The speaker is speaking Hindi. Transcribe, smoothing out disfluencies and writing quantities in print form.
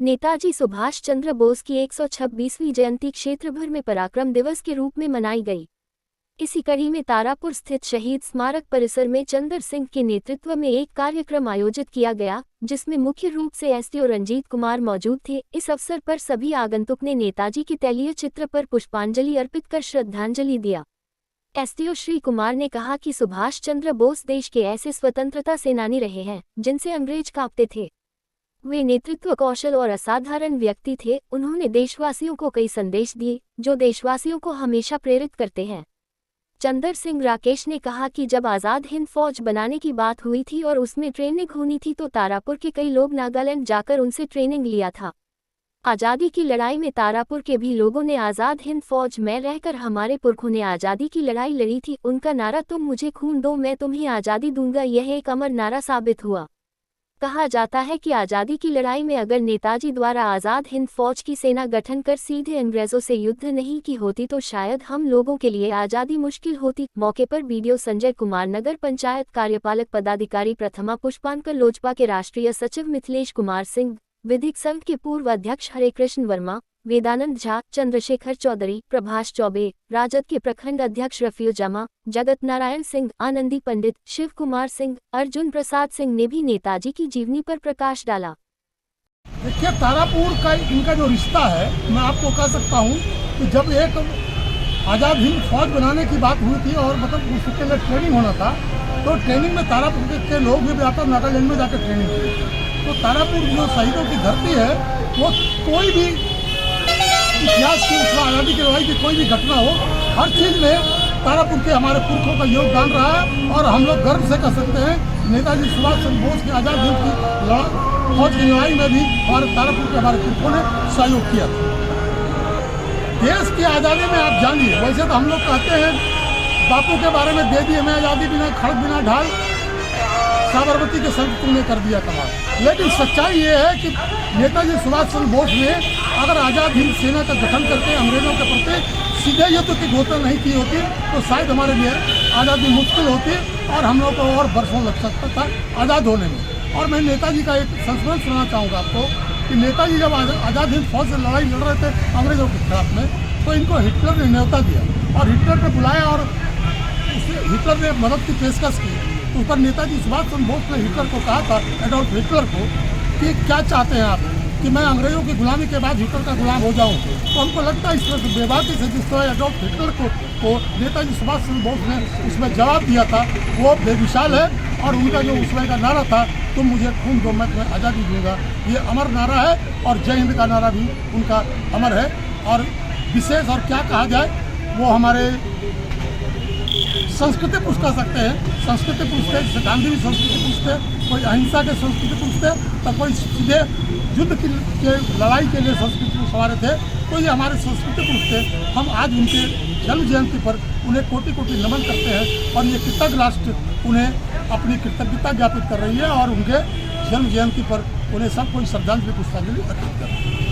नेताजी सुभाष चंद्र बोस की 126वीं जयंती क्षेत्र भर में पराक्रम दिवस के रूप में मनाई गई। इसी कड़ी में तारापुर स्थित शहीद स्मारक परिसर में चंदर सिंह के नेतृत्व में एक कार्यक्रम आयोजित किया गया, जिसमें मुख्य रूप से एसडीओ रंजीत कुमार मौजूद थे। इस अवसर पर सभी आगंतुक ने नेताजी के तैलीय चित्र पर पुष्पांजलि अर्पित कर श्रद्धांजलि दिया। एसडीओ श्री कुमार ने कहा कि सुभाष चंद्र बोस देश के ऐसे स्वतंत्रता सेनानी रहे हैं जिनसे अंग्रेज कांपते थे। वे नेतृत्व कौशल और असाधारण व्यक्ति थे। उन्होंने देशवासियों को कई संदेश दिए जो देशवासियों को हमेशा प्रेरित करते हैं। चंदर सिंह राकेश ने कहा कि जब आज़ाद हिंद फौज बनाने की बात हुई थी और उसमें ट्रेनिंग होनी थी तो तारापुर के कई लोग नागालैंड जाकर उनसे ट्रेनिंग लिया था। आज़ादी की लड़ाई में तारापुर के भी लोगों ने आज़ाद हिंद फौज में रहकर हमारे पुरखों ने आज़ादी की लड़ाई लड़ी थी। उनका नारा तुम मुझे खून दो मैं तुम्हें आज़ादी दूंगा, यह एक अमर नारा साबित हुआ। कहा जाता है कि आज़ादी की लड़ाई में अगर नेताजी द्वारा आज़ाद हिंद फौज की सेना गठन कर सीधे अंग्रेजों से युद्ध नहीं की होती तो शायद हम लोगों के लिए आज़ादी मुश्किल होती। मौके पर बीडीओ संजय कुमार, नगर पंचायत कार्यपालक पदाधिकारी प्रथमा पुष्पांकर, लोजपा के राष्ट्रीय सचिव मिथिलेश कुमार सिंह, विधिक संघ के पूर्व अध्यक्ष हरे कृष्ण वर्मा, वेदानंद झा, चंद्रशेखर चौधरी, प्रभाष चौबे, राजद के प्रखंड अध्यक्ष रफीउ जमा, जगत नारायण सिंह, आनंदी पंडित, शिव कुमार सिंह, अर्जुन प्रसाद सिंह ने भी नेताजी की जीवनी पर प्रकाश डाला। देखिए, तारापुर का इनका जो रिश्ता है, मैं आपको कह सकता हूँ कि जब एक आज़ाद हिंद फौज बनाने की बात हुई थी और मतलब उसके लिए ट्रेनिंग होना था, तो ट्रेनिंग में तारापुर के लोग भी जाकर नागालैंड में जाकर ट्रेनिंग की। तो तारापुर जो शहीदों की धरती है, वो कोई भी इतिहास की उसमें आज़ादी की लड़ाई की कोई भी घटना हो, हर चीज़ में तारापुर के हमारे पुरखों का योगदान रहा है। और हम लोग गर्व से कह सकते हैं नेताजी सुभाष चंद्र बोस की आज़ाद हिंद की फौज की लड़ाई में भी हमारे तारापुर के हमारे पुरखों ने सहयोग किया था। देश की आज़ादी में आप जानिए, वैसे तो हम लोग कहते हैं बापू के बारे में, दे दिए मैं आज़ादी बिना खड़ग बिना ढाल, साबरमती के संग तुमने कर दिया कमाल। लेकिन सच्चाई ये है कि नेताजी सुभाष चंद्र बोस ने अगर आज़ाद हिंद सेना का गठन करके अंग्रेजों के प्रति सीधे युद्ध की घोषणा नहीं की होती तो शायद हमारे लिए आज़ादी मुश्किल होती और हम लोग को और वर्षों लग सकता था आज़ाद होने में। और मैं नेताजी का एक संस्मरण सुनाना चाहूँगा आपको कि नेताजी जब आज़ाद हिंद फौज से लड़ाई लड़ रहे थे अंग्रेजों के खिलाफ में, तो इनको हिटलर ने न्योता दिया और हिटलर ने बुलाया और हिटलर ने मदद की पेशकश की। तो ऊपर नेताजी सुभाष चंद्र बोस ने हिटलर को कहा था, एडोल्फ हिटलर को, कि क्या चाहते हैं आप कि मैं अंग्रेजों की गुलामी के बाद हिटलर का गुलाम हो जाऊं। तो हमको लगता है इस तरह से बेबाकी से जिस तरह एडोल्फ हिटलर को नेताजी सुभाष चंद्र बोस ने उसमें जवाब दिया था, वो बेमिसाल है। और उनका जो उस समय का नारा था, तुम मुझे खून दो मैं तुम्हें आज़ादी दूंगा, ये अमर नारा है। और जय हिंद का नारा भी उनका अमर है। और विशेष और क्या कहा जाए, वो हमारे संस्कृति पुरुष कह सकते हैं, संस्कृति पुरुष थे। जैसे गांधी भी संस्कृति पुरुष थे, कोई अहिंसा के संस्कृति पुरुष थे, तो कोई सीधे युद्ध की लड़ाई के लिए संस्कृति पुरुष हमारे थे। तो ये हमारे संस्कृति पुरुष थे। हम आज उनके जन्म जयंती पर उन्हें कोटि कोटि नमन करते हैं और ये कृतज्ञ राष्ट्र उन्हें अपनी कृतज्ञता ज्ञापित कर रही है और उनके जन्म जयंती पर उन्हें सब कोई श्रद्धांजलि पुष्पांजलि अर्पित कर रहे हैं।